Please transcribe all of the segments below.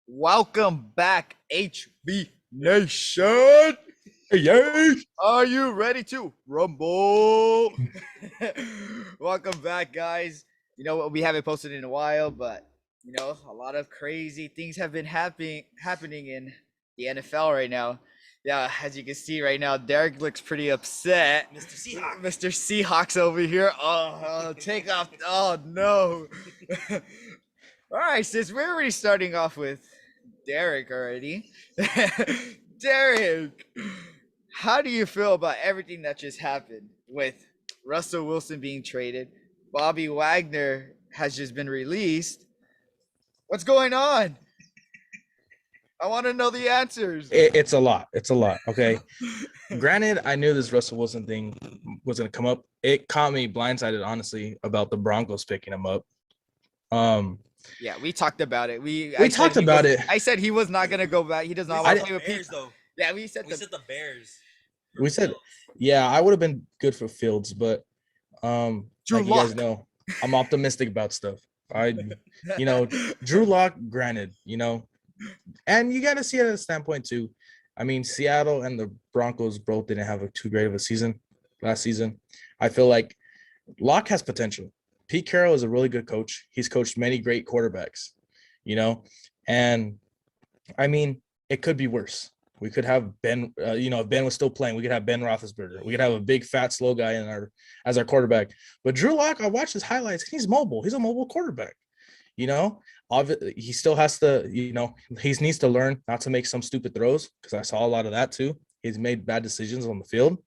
Welcome back, HB Nation. Yay! Are you ready to rumble? Welcome back, guys. We haven't posted in a while, but a lot of crazy things have been happening in the NFL right now. Yeah, as you can see right now, Derek looks pretty upset. Mr. Seahawks. Mr. Seahawks over here. Take off. Oh no. All right, since we're already starting off with Derek already. Derek, how do you feel about everything that just happened with Russell Wilson being traded? Bobby Wagner has just been released. What's going on? I want to know the answers. It's a lot. It's a lot. Okay. Granted, I knew this Russell Wilson thing was going to come up. It caught me blindsided, honestly, about the Broncos picking him up. Yeah, we talked about it. We talked about it. I said he was not going to go back. He does not want to play with Bears, people. though. Yeah, we said the Bears. We said, yeah, I would have been good for Fields, but Drew like you Lock. guys know, I'm optimistic about stuff. Drew Lock, granted, and you got to see it at a standpoint too. I mean, Seattle and the Broncos both didn't have too great of a season last season. I feel like Lock has potential. Pete Carroll is a really good coach. He's coached many great quarterbacks, and I mean, it could be worse. We could have Ben, if Ben was still playing, we could have Ben Roethlisberger. We could have a big, fat, slow guy as our quarterback. But Drew Lock, I watched his highlights. He's mobile. He's a mobile quarterback. He still has to, he needs to learn not to make some stupid throws because I saw a lot of that too. He's made bad decisions on the field,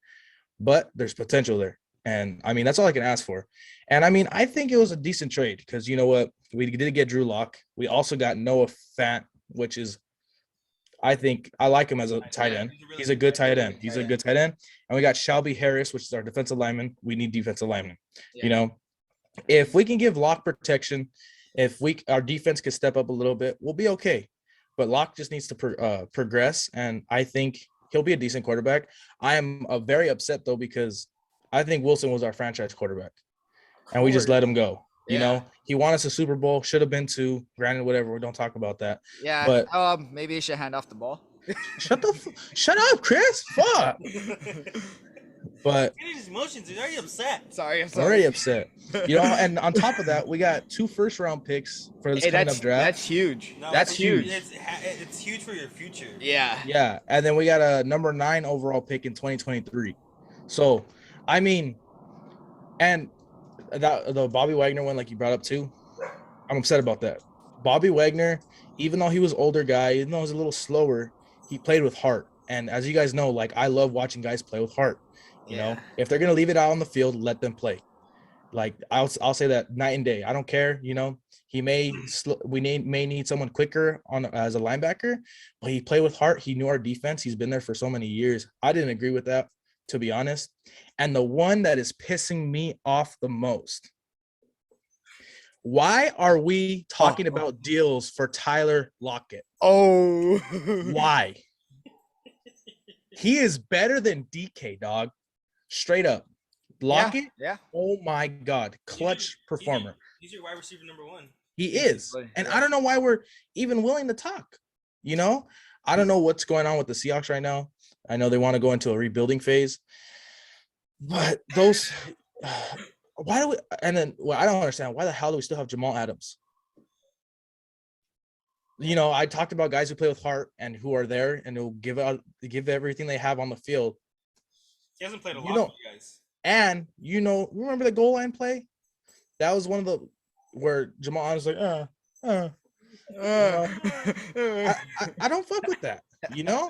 but there's potential there. And I mean, that's all I can ask for. And I mean, I think it was a decent trade because you know what? We did get Drew Lock. We also got Noah Fant, which is, I think I like him as a tight end. He's a good tight end. He's a good tight end. And we got Shelby Harris, which is our defensive lineman. We need defensive linemen. Yeah. If we can give Lock protection, if our defense could step up a little bit, we'll be okay. But Lock just needs to progress, and I think he'll be a decent quarterback. I am very upset though because I think Wilson was our franchise quarterback, and we just let him go. He won us a Super Bowl, should have been two. Granted, whatever, we don't talk about that. Yeah, but maybe you should hand off the ball. Shut up, Chris. Fuck. But his emotions, he's already upset. Sorry, I'm already upset. And on top of that, we got 2 first-round picks for this coming up draft. That's huge. No, that's huge. It's huge for your future. Yeah. Yeah, and then we got a number 9 overall pick in 2023. So, I mean, and the Bobby Wagner one, like you brought up too, I'm upset about that. Bobby Wagner, even though he was older guy, even though he was a little slower, he played with heart. And as you guys know, like I love watching guys play with heart. You know, if they're gonna leave it out on the field, let them play. Like I'll say that night and day. I don't care. We may need someone quicker as a linebacker, but he played with heart. He knew our defense. He's been there for so many years. I didn't agree with that, to be honest. And the one that is pissing me off the most. Why are we talking about deals for Tyler Lockett? Oh, why? He is better than DK, dog. Straight up. Lockett? Yeah. Oh, my God. Clutch performer. He's your wide receiver number 1. He is. And I don't know why we're even willing to talk. I don't know what's going on with the Seahawks right now. I know they want to go into a rebuilding phase. But those why do we – and then I don't understand. Why the hell do we still have Jamal Adams? I talked about guys who play with heart and who are there and who give everything they have on the field. He hasn't played a lot for you guys. And, remember the goal line play? That was one of the – where Jamal Adams was like, I don't fuck with that, Yeah.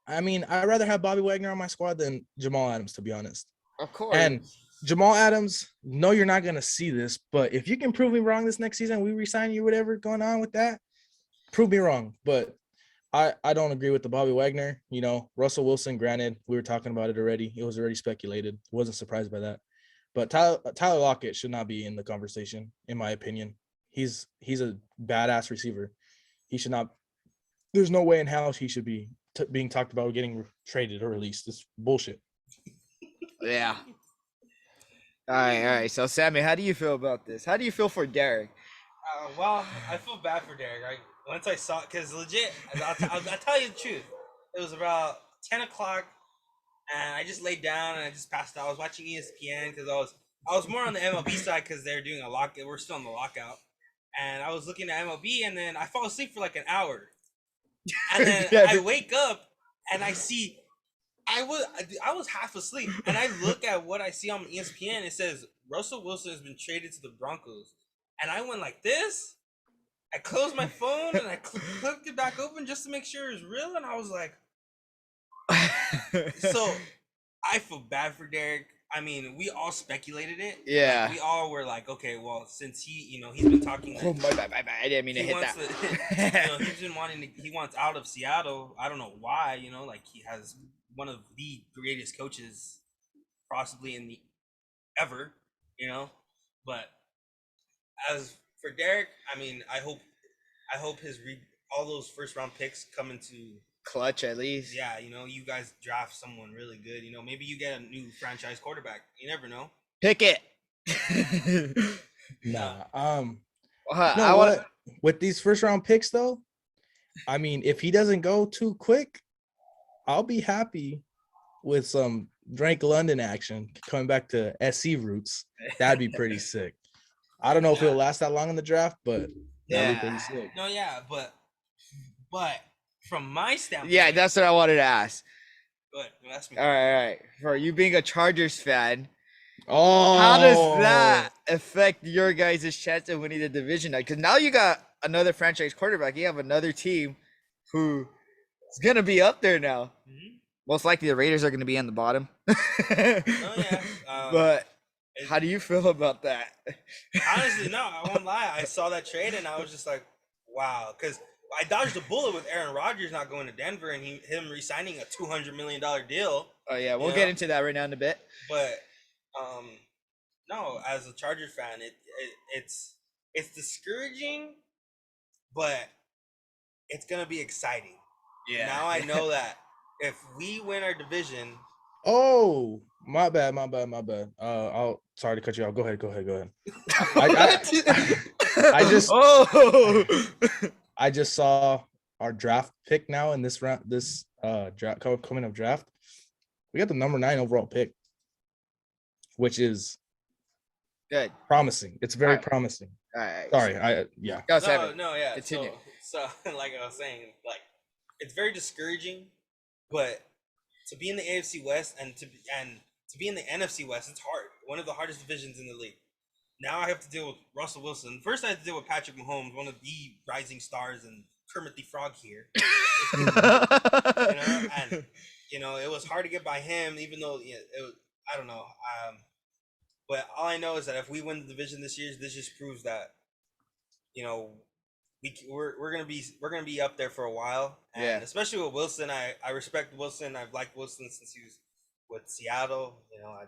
I mean, I'd rather have Bobby Wagner on my squad than Jamal Adams, to be honest. Of course. And Jamal Adams, no, you're not going to see this, but if you can prove me wrong this next season, we resign you, whatever going on with that, prove me wrong. But I don't agree with the Bobby Wagner. Russell Wilson, granted, we were talking about it already. It was already speculated. Wasn't surprised by that. But Tyler Lockett should not be in the conversation, in my opinion. He's a badass receiver. He should not – there's no way in hell he should be being talked about getting traded or released. It's bullshit. Yeah. All right. So, Sammy, how do you feel about this? How do you feel for Derek? Well, I feel bad for Derek. Right? Once I saw, because legit, I'll tell you the truth. It was about 10 o'clock, and I just laid down and I just passed out. I was watching ESPN because I was more on the MLB side because they're doing a lock. We're still in the lockout, and I was looking at MLB, and then I fall asleep for like an hour, and then I wake up and I see I was half asleep, and I look at what I see on ESPN. It says Russell Wilson has been traded to the Broncos, and I went like this. I closed my phone and I clicked it back open just to make sure it's real, and I was like, so I feel bad for Derek. I mean, we all speculated it. Yeah. Like, we all were like, okay, well, since he's been talking. Oh, my bad. I didn't mean to hit that. He's been he wants out of Seattle. I don't know why. Like he has one of the greatest coaches, possibly in the ever. But as for Derek, I mean, I hope all those first round picks come into clutch at least. Yeah, you guys draft someone really good. Maybe you get a new franchise quarterback. You never know. Pick it. Nah. I want with these first round picks though. I mean, if he doesn't go too quick, I'll be happy with some Drake London action coming back to SC roots. That'd be pretty sick. I don't know if it'll last that long in the draft, but that'd be pretty sick. No, yeah, but from my standpoint, yeah, that's what I wanted to ask. But ask me. All right. For you being a Chargers fan, how does that affect your guys' chance of winning the division? Because now you got another franchise quarterback. You have another team who is gonna be up there now. Mm-hmm. Most likely, the Raiders are gonna be on the bottom. But how do you feel about that? Honestly, no, I won't lie. I saw that trade and I was just like, wow, because I dodged a bullet with Aaron Rodgers not going to Denver and him re-signing a $200 million deal. Oh yeah, we'll get into that right now in a bit. But no, as a Chargers fan, it's discouraging, but it's gonna be exciting. Yeah. Now I know that if we win our division. Oh, my bad. Sorry to cut you off. Go ahead. I just saw our draft pick now in this round. This draft coming up draft. We got the number 9 overall pick, which is good, promising. It's very promising. All right. Sorry, yeah. Continue. So like I was saying, like it's very discouraging, but to be in the AFC West and to be in the NFC West, it's hard. One of the hardest divisions in the league. Now I have to deal with Russell Wilson. First, I had to deal with Patrick Mahomes, one of the rising stars, and Kermit the Frog here. And it was hard to get by him, even though I don't know. But all I know is that if we win the division this year, this just proves that we're gonna be up there for a while. And especially with Wilson, I respect Wilson. I've liked Wilson since he was with Seattle. I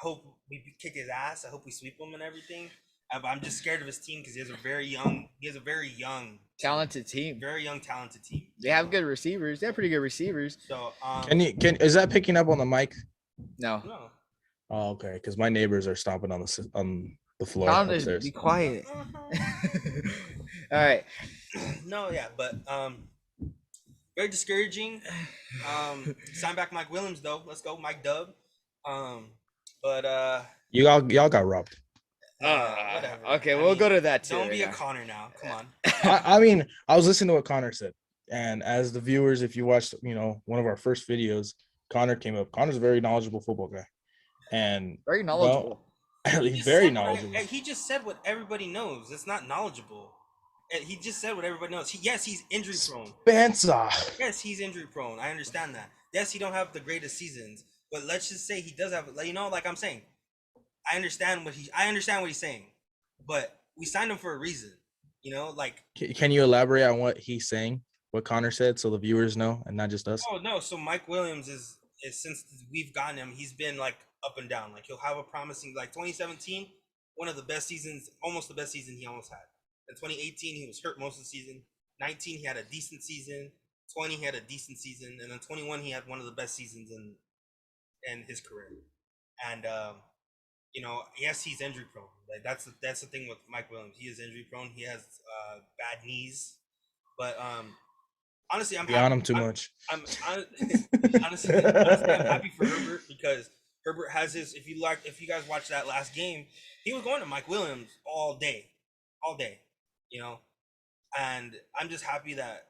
hope we kick his ass. I hope we sweep him and everything. I'm just scared of his team because he has a very young, talented team. Very young, talented team. They have good receivers. They have pretty good receivers. So is that picking up on the mic? No. Oh, okay. Because my neighbors are stomping on the floor upstairs. Be quiet. All right. No, yeah, but very discouraging. Sign back Mike Williams though. Let's go, Mike Dub. But y'all got robbed. Whatever. Okay, we'll go to that too. Don't be a Connor now. Come on. I mean, I was listening to what Connor said, and as the viewers, if you watched, one of our first videos, Connor came up. Connor's a very knowledgeable football guy, and very knowledgeable. He's very knowledgeable. He just said what everybody knows. It's not knowledgeable. He just said what everybody knows. Yes, he's injury prone. Spencer. Yes, he's injury prone. I understand that. Yes, he don't have the greatest seasons, but let's just say he does have. Like I'm saying, I understand what he's saying, but we signed him for a reason. Can you elaborate on what he's saying? What Connor said, so the viewers know, and not just us. Oh no! So Mike Williams is since we've gotten him, he's been like up and down. Like he'll have a promising 2017, one of the best seasons, almost the best season he almost had. In 2018, he was hurt most of the season. 19, he had a decent season. 20, he had a decent season, and then 21, he had one of the best seasons in his career. And yes, he's injury prone. Like that's the thing with Mike Williams. He is injury prone. He has bad knees. But honestly, I'm Be on happy. him too much. I'm honestly, I'm happy for Herbert because Herbert has his. If you guys watched that last game, he was going to Mike Williams all day. And I'm just happy that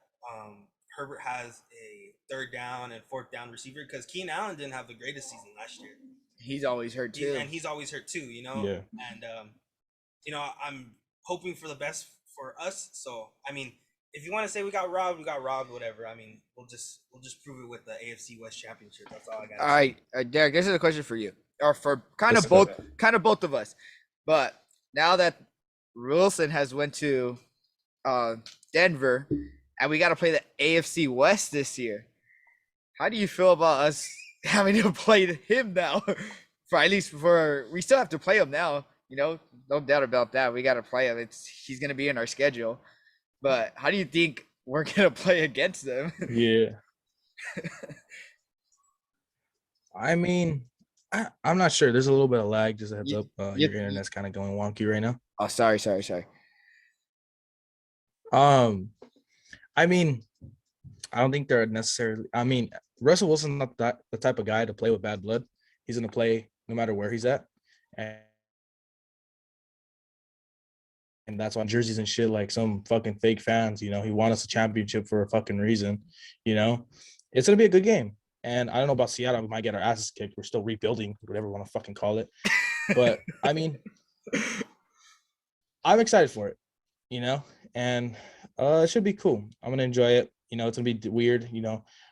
Herbert has a third down and fourth down receiver because Keenan Allen didn't have the greatest season last year. He's always hurt too. And he's always hurt too, Yeah. And I'm hoping for the best for us. So I mean, if you want to say we got robbed, whatever. I mean, we'll just prove it with the AFC West Championship. That's all I got. All right, Derek, this is a question for you, or for kind of both of us. But now that Wilson has went to Denver, and we got to play the AFC West this year, how do you feel about us having to play him now? We still have to play him now. No doubt about that. We got to play him. He's gonna be in our schedule. But how do you think we're gonna play against them? Yeah. I mean, I'm not sure. There's a little bit of lag. Just a heads up. Your internet's kind of going wonky right now. Oh, sorry. I mean, I don't think they're necessarily. I mean, Russell Wilson's not the type of guy to play with bad blood. He's gonna play no matter where he's at, and that's on jerseys and shit like some fucking fake fans. He won us a championship for a fucking reason. It's gonna be a good game. And I don't know about Seattle. We might get our asses kicked. We're still rebuilding, whatever you want to fucking call it. But I mean, I'm excited for it. And it should be cool. I'm gonna enjoy it. It's gonna be weird.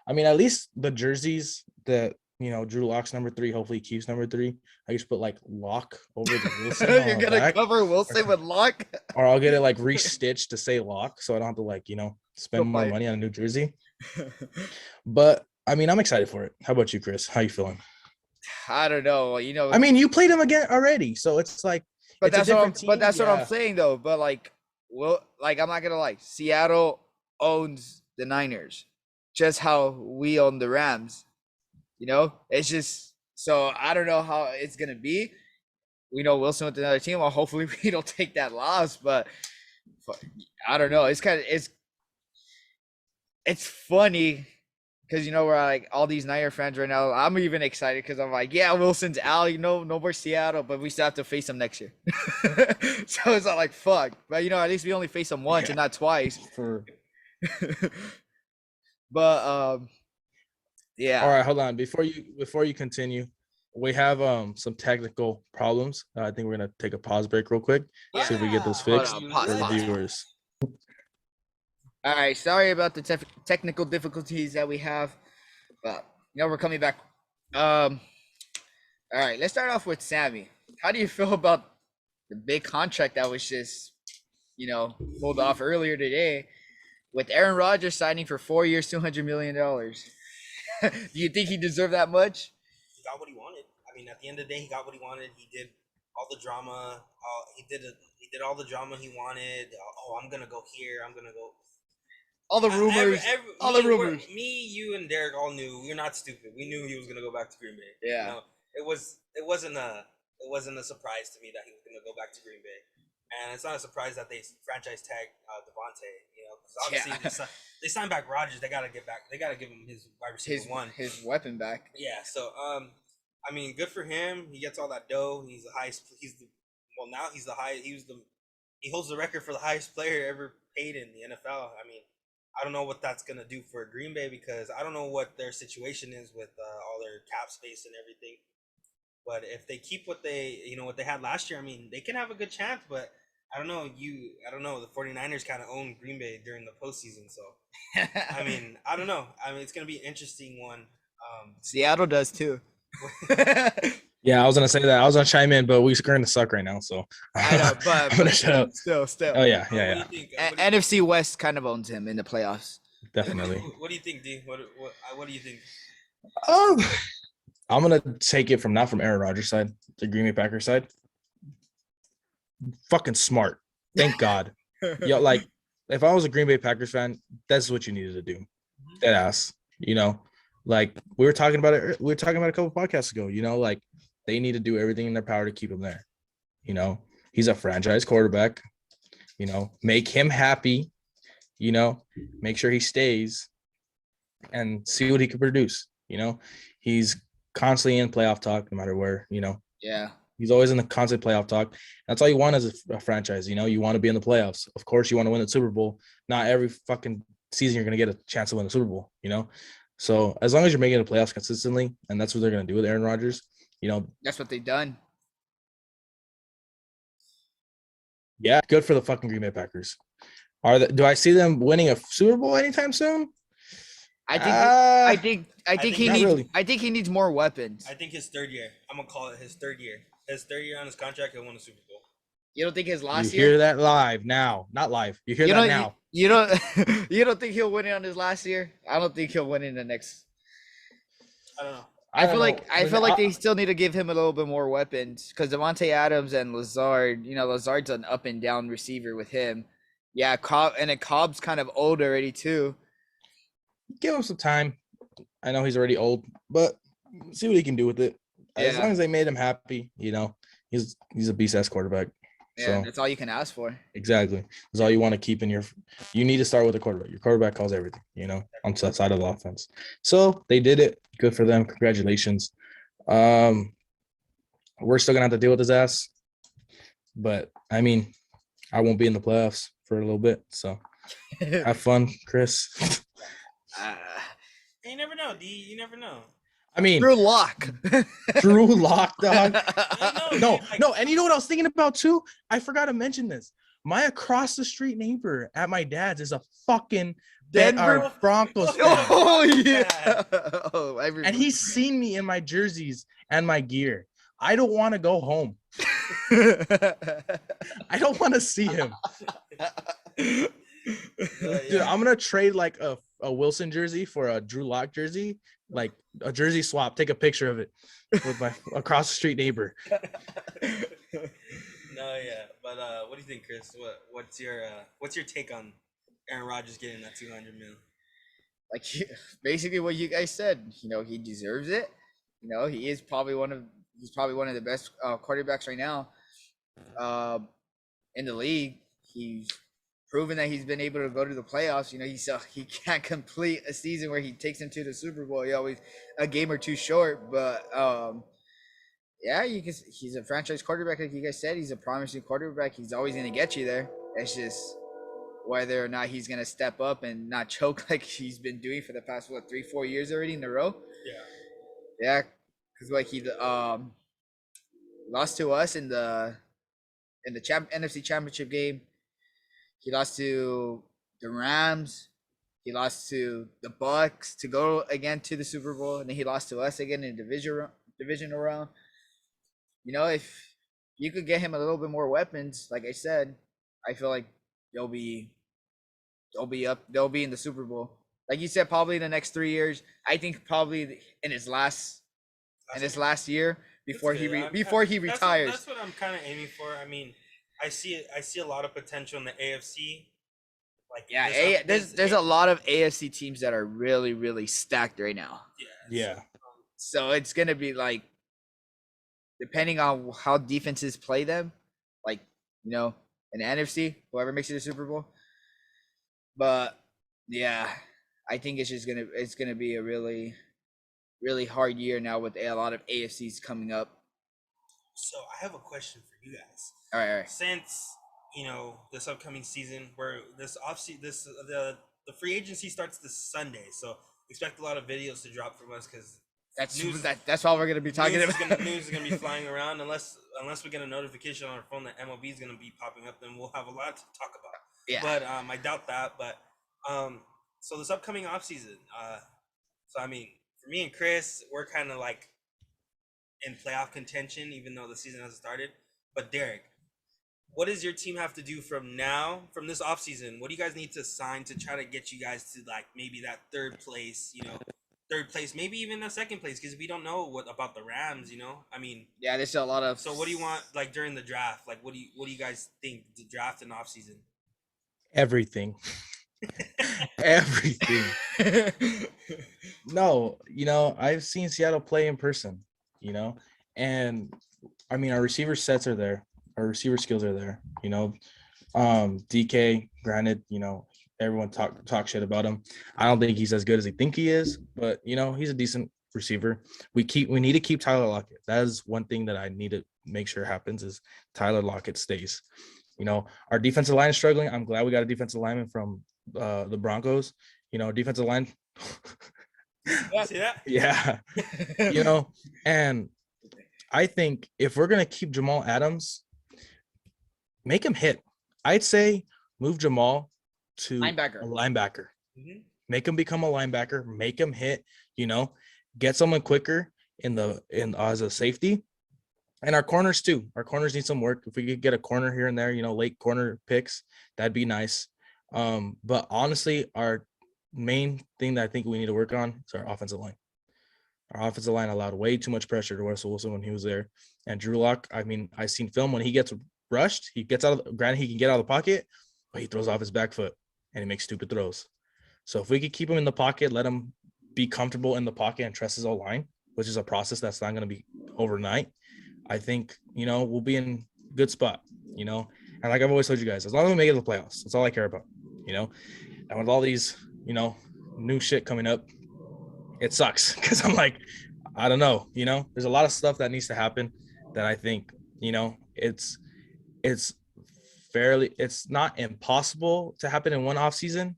I mean, at least the jerseys that Drew Lock's number 3. Hopefully, he keeps number 3. I just put like Lock over the Wilson. You're gonna cover Wilson with Lock, or I'll get it like restitched to say Lock, so I don't have to like spend more money on a new jersey. But I mean, I'm excited for it. How about you, Chris? How you feeling? I don't know. I mean, you played him again already, so it's like. But that's what I'm saying though. But I'm not gonna lie. Seattle owns the Niners, just how we own the Rams. It's just so I don't know how it's gonna be. We know Wilson with another team. Well, hopefully we don't take that loss, but I don't know. It's funny because we're like all these Niner fans right now. I'm even excited because I'm like, yeah, Wilson's out. No more Seattle, but we still have to face them next year. So it's not like fuck. But at least we only face them once and not twice. But yeah. All right, hold on. Before you continue, we have some technical problems. I think we're gonna take a pause break real quick. See if we get those fixed for the viewers. All right, sorry about the technical difficulties that we have, but we're coming back. All right, let's start off with Sammy. How do you feel about the big contract that was just, pulled off earlier today with Aaron Rodgers signing for 4 years, $200 million? Do you think he deserved that much? He got what he wanted. I mean, at the end of the day, he got what he wanted. He did all the drama. He did all the drama he wanted. Oh, I'm gonna go here. I'm gonna go. All the rumors. All the rumors. Me, you, and Derek all knew. We're not stupid. We knew he was gonna go back to Green Bay. Yeah. It wasn't a surprise to me that he was gonna go back to Green Bay, and it's not a surprise that they franchise tagged Devontae. Because obviously they signed back Rodgers. They gotta get back. They gotta give him his wide receiver his weapon back. Yeah. So I mean, good for him. He gets all that dough. He's the highest. Now he's the highest. He holds the record for the highest player ever paid in the NFL. I mean, I don't know what that's gonna do for Green Bay because I don't know what their situation is with all their cap space and everything. But if they keep what they had last year, I mean, they can have a good chance. But I don't know. The 49ers kind of own Green Bay during the postseason, so I mean, I don't know. I mean, it's gonna be an interesting one. Seattle does too. Yeah, I was gonna say that. I was gonna chime in, but we're gonna suck right now, so I know, but I'm gonna shut up. Still. Oh yeah. NFC West kind of owns him in the playoffs. Definitely. What do you think, D? What do you think? I'm gonna take it from Aaron Rodgers' side, the Green Bay Packers side. Fucking smart. Thank God. Yo, like if I was a Green Bay Packers fan, that's what you needed to do. Dead ass. Like we were talking about it. We were talking about a couple podcasts ago. Like they need to do everything in their power to keep him there. You know, he's a franchise quarterback. You know, make him happy. You know, make sure he stays and see what he can produce. You know, he's constantly in playoff talk no matter where, you know. Yeah. He's always in the constant playoff talk. That's all you want as a franchise. You know, you want to be in the playoffs. Of course, you want to win the Super Bowl. Not every fucking season you're going to get a chance to win the Super Bowl, you know? So as long as you're making the playoffs consistently, and that's what they're going to do with Aaron Rodgers, you know. That's what they've done. Yeah, good for the fucking Green Bay Packers. Do I see them winning a Super Bowl anytime soon? I think he not needs really. I think he needs more weapons. I think his third year. I'm gonna call it his third year. His third year on his contract, he'll win a Super Bowl. You don't think his last You year? hear that live now, not live. You hear that now. You don't you don't think he'll win it on his last year? I don't think he'll win in the next. I don't know. I feel like they still need to give him a little bit more weapons because Devontae Adams and Lazard, you know, Lazard's an up and down receiver with him. Yeah, Cobb's kind of old already too. Give him some time. I know he's already old, but see what he can do with it. As long as they made him happy, you know, he's a beast-ass quarterback. Yeah, so that's all you can ask for. Exactly. That's all you want to keep in your – you need to start with a quarterback. Your quarterback calls everything, you know, on the side of the offense. So they did it. Good for them. Congratulations. We're still going to have to deal with his ass. But, I mean, I won't be in the playoffs for a little bit. So have fun, Chris. You never know, D. You never know. I mean, Drew Lock. Drew Lock, dog. No. And you know what I was thinking about too? I forgot to mention this. My across the street neighbor at my dad's is a fucking Denver Broncos fan. Oh yeah. Oh, and he's seen me in my jerseys and my gear. I don't want to go home. I don't want to see him. Dude, I'm gonna trade like a Wilson jersey for a Drew Lock jersey, like a jersey swap. Take a picture of it with my across the street neighbor. No, yeah, but what do you think, Chris? What's your take on Aaron Rodgers getting that $200 million? Like basically what you guys said. You know, he deserves it. You know, he's probably one of the best quarterbacks right now in the league. He's proven that he's been able to go to the playoffs. You know, he can't complete a season where he takes him to the Super Bowl. He always a game or two short. But yeah, he's a franchise quarterback, like you guys said. He's a promising quarterback. He's always going to get you there. It's just whether or not he's going to step up and not choke like he's been doing for the past 3-4 years already in a row. Yeah, because like he lost to us in the NFC Championship game. He lost to the Rams. He lost to the Bucks to go again to the Super Bowl, and then he lost to us again in divisional round. You know, if you could get him a little bit more weapons, like I said, I feel like they'll be in the Super Bowl. Like you said, probably in the next 3 years. I think probably in his last year before he retires. That's what I'm kind of aiming for. I mean, I see a lot of potential in the AFC. Like there's a lot of AFC teams that are really, really stacked right now. Yeah. So it's gonna be like, depending on how defenses play them, like, you know, in the NFC, whoever makes it to the Super Bowl. But yeah, I think it's gonna be a really, really hard year now with a lot of AFCs coming up. So I have a question for you guys. All right. Since, you know, this upcoming season, where the free agency starts this Sunday, so expect a lot of videos to drop from us because that's all we're gonna be talking about. News is gonna be flying around unless we get a notification on our phone that MLB is gonna be popping up. Then we'll have a lot to talk about. Yeah. But I doubt that. But so this upcoming offseason, so I mean, for me and Chris, we're kind of like in playoff contention, even though the season hasn't started. But Derek, what does your team have to do from this offseason? What do you guys need to sign to try to get you guys to like maybe that third place, maybe even a second place? Because we don't know about the Rams, you know? I mean, yeah, there's a lot of. So what do you want like during the draft? Like, what do you guys think the draft and offseason? Everything. Everything. No, you know, I've seen Seattle play in person, you know, And I mean, our receiver sets are there. Our receiver skills are there. You know, DK, granted, you know, everyone talk shit about him. I don't think he's as good as he think he is, but you know, he's a decent receiver. We need to keep Tyler Lockett. That is one thing that I need to make sure happens is Tyler Lockett stays. You know, our defensive line is struggling. I'm glad we got a defensive lineman from the Broncos. You know, defensive line. See that? Yeah. You know, and I think if we're gonna keep Jamal Adams, make him hit. I'd say move Jamal to Linebacker. a linebacker. Mm-hmm. Make him become a linebacker. Make him hit. You know, get someone quicker in as a safety. And our corners too. Our corners need some work. If we could get a corner here and there, you know, late corner picks, that'd be nice. But honestly, our main thing that I think we need to work on is our offensive line. Our offensive line allowed way too much pressure to Russell Wilson when he was there. And Drew Lock, I mean, I've seen film when he gets rushed, he gets out of, granted, he can get out of the pocket, but he throws off his back foot and he makes stupid throws. So if we could keep him in the pocket, let him be comfortable in the pocket and trust his old line, which is a process that's not going to be overnight, I think, you know, we'll be in good spot, you know. And like I've always told you guys, as long as we make it to the playoffs, that's all I care about, you know. And with all these, you know, new shit coming up, it sucks because I'm like, I don't know, you know, there's a lot of stuff that needs to happen that I think, you know, it's not impossible to happen in one off season,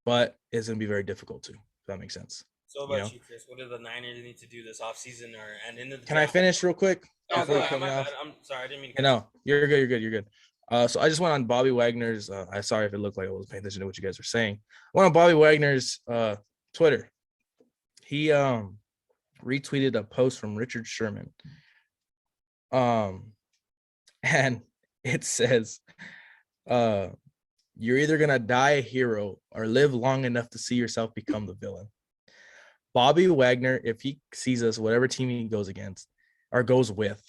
but it's going to be very difficult to, if that makes sense. So about you, Chris, what do the Niners need to do this offseason and in the Can I finish real quick? Oh, go ahead. I'm sorry, I didn't mean to. No, you're good. So I just went on Bobby Wagner's. I'm sorry if it looked like I wasn't paying attention to what you guys were saying. I went on Bobby Wagner's Twitter. He retweeted a post from Richard Sherman. And it says, you're either gonna die a hero or live long enough to see yourself become the villain. Bobby Wagner, if he sees us, whatever team he goes against or goes with,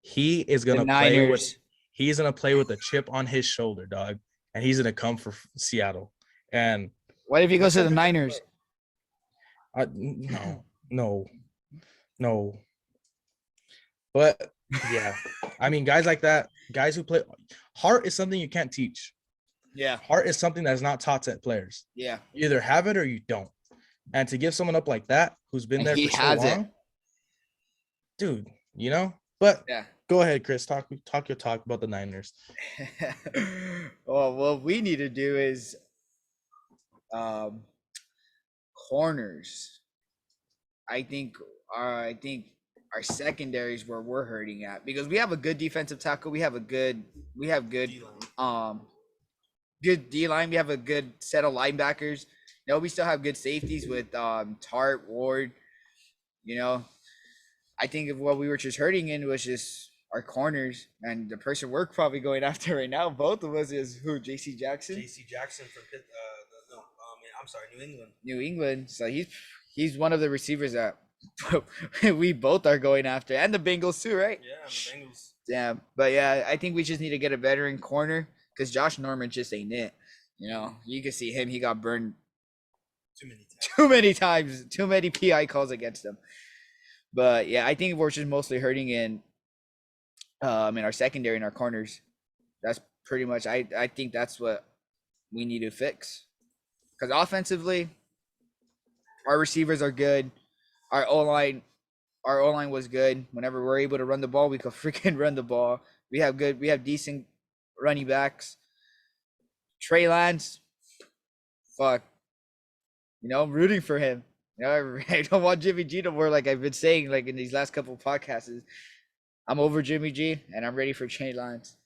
he is gonna play with. He's gonna play with a chip on his shoulder, dog, and he's gonna come for Seattle. And what if he goes to the Niners? No. But yeah, I mean, guys like that, guys who play, heart is something you can't teach. Yeah, heart is something that's not taught to players. Yeah, you either have it or you don't. And to give someone up like that who's been there for so long, dude, you know. But yeah, go ahead, Chris. Talk about the Niners. Well, what we need to do is corners. I think our secondary is where we're hurting at because we have a good defensive tackle. We have good D-line. Good D-line. We have a good set of linebackers. You know, we still have good safeties with Tart, Ward. You know, I think of what we were just hurting in was just our corners, and the person we're probably going after right now, both of us, is who? J.C. Jackson. J.C. Jackson from New England. New England. So he's one of the receivers that we both are going after, and the Bengals too, right? Yeah, the Bengals. Yeah, but yeah, I think we just need to get a veteran corner because Josh Norman just ain't it. You know, you can see him; he got burned too many times, too many PI calls against him. But yeah, I think we're just mostly hurting in our secondary and our corners. That's pretty much. I think that's what we need to fix. Because offensively, our receivers are good. Our O-line was good. Whenever we're able to run the ball, we could freaking run the ball. We have decent running backs. Trey Lance, fuck. You know, I'm rooting for him. You know, I don't want Jimmy G no more, like I've been saying, like in these last couple of podcasts. I'm over Jimmy G, and I'm ready for Trey Lance.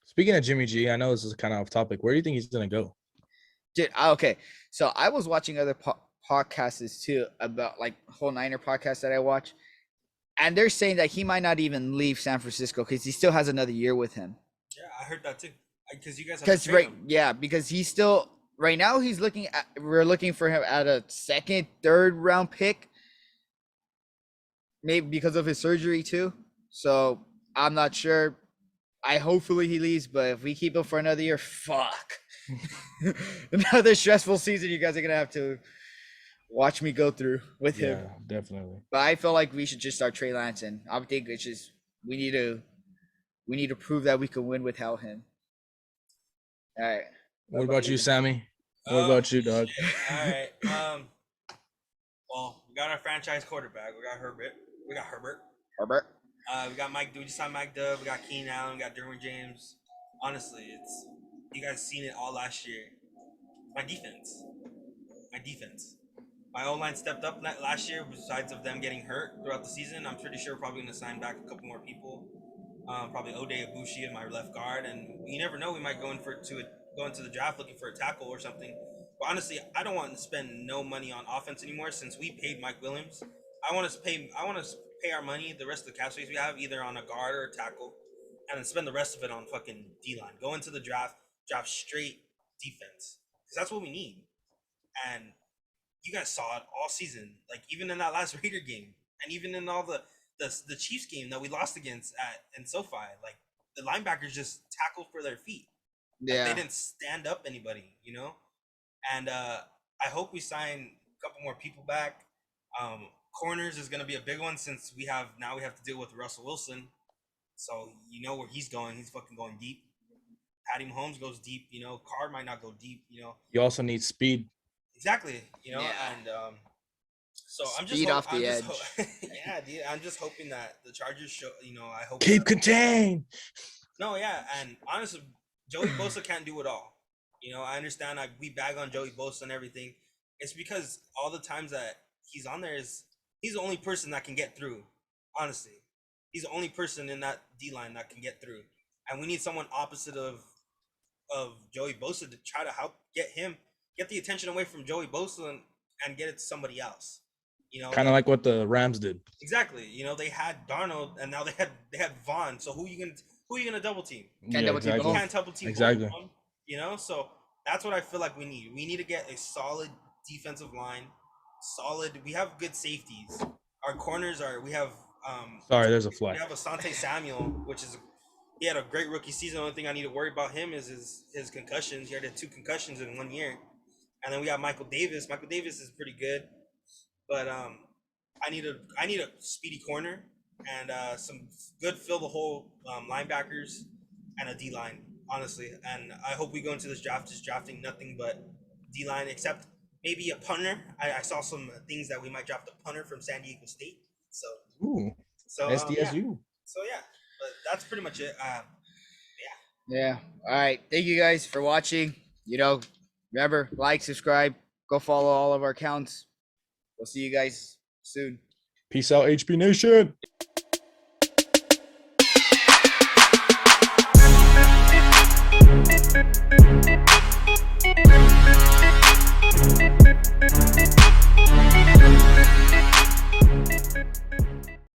Speaking of Jimmy G, I know this is kind of off topic. Where do you think he's gonna go? Okay, so I was watching other podcasts too about like whole Niner podcast that I watch, and they're saying that he might not even leave San Francisco because he still has another year with him. Yeah, I heard that too. Because you guys have to trade him. Because he's still right now. We're looking for him at a second, third round pick, maybe because of his surgery too. So I'm not sure. Hopefully he leaves, but if we keep him for another year, fuck. Another stressful season you guys are gonna have to watch me go through with him. Yeah, definitely. But I feel like we should just start Trey Lance, and I think it's just we need to prove that we can win without him. All right. What about you, Sammy? What about you, dog? All right. Well, we got our franchise quarterback. We got Herbert. Herbert. We got Mike. We just signed Mike Dub. We got Keenan Allen. We got Derwin James. Honestly, it's you guys seen it all last year. My defense. My O-line stepped up last year. Besides of them getting hurt throughout the season, I'm pretty sure we're probably going to sign back a couple more people. Probably Ode Ibushi in my left guard, and you never know. We might go into the draft looking for a tackle or something. But honestly, I don't want to spend no money on offense anymore since we paid Mike Williams. I want to pay our money, the rest of the cap space we have, either on a guard or a tackle, and then spend the rest of it on fucking D-line. Go into the draft straight defense because that's what we need. And you guys saw it all season, like even in that last Raider game, and even in all the Chiefs game that we lost against in SoFi. Like the linebackers just tackled for their feet. Yeah. Like, they didn't stand up anybody, And I hope we sign a couple more people back. Corners is going to be a big one since we have to deal with Russell Wilson. So you know where he's going. He's fucking going deep. Patty Mahomes goes deep. Carr might not go deep. You also need speed. Exactly. Yeah. And so Speed off the edge. Yeah, dude. I'm just hoping that the Chargers show. I hope Keep contained. No, yeah, and honestly, Joey Bosa can't do it all. I understand. We bag on Joey Bosa and everything. It's because all the times that he's on there he's the only person that can get through. Honestly, he's the only person in that D line that can get through, and we need someone opposite of Joey Bosa to try to help get the attention away from Joey Bosa and get it to somebody else. Kind of like what the Rams did. Exactly. They had Darnold, and now they had Vaughn. So who are you gonna double team? Can't double team. exactly. You can't double team. Exactly. So that's what I feel like we need. We need to get a solid defensive line. We have good safeties. Our corners we have. Sorry, there's a We flag. have Asante Samuel, he had a great rookie season. The only thing I need to worry about him is his concussions. He had 2 concussions in 1 year. And then we got Michael Davis. Michael Davis is pretty good. But I need a speedy corner and some good fill the hole linebackers and a D line, honestly. And I hope we go into this draft just drafting nothing but D line, except maybe a punter. I saw some things that we might draft a punter from San Diego State. Ooh, So SDSU. So yeah, but that's pretty much it. Yeah. All right. Thank you guys for watching. Remember, like, subscribe, go follow all of our accounts. We'll see you guys soon. Peace out, HB Nation.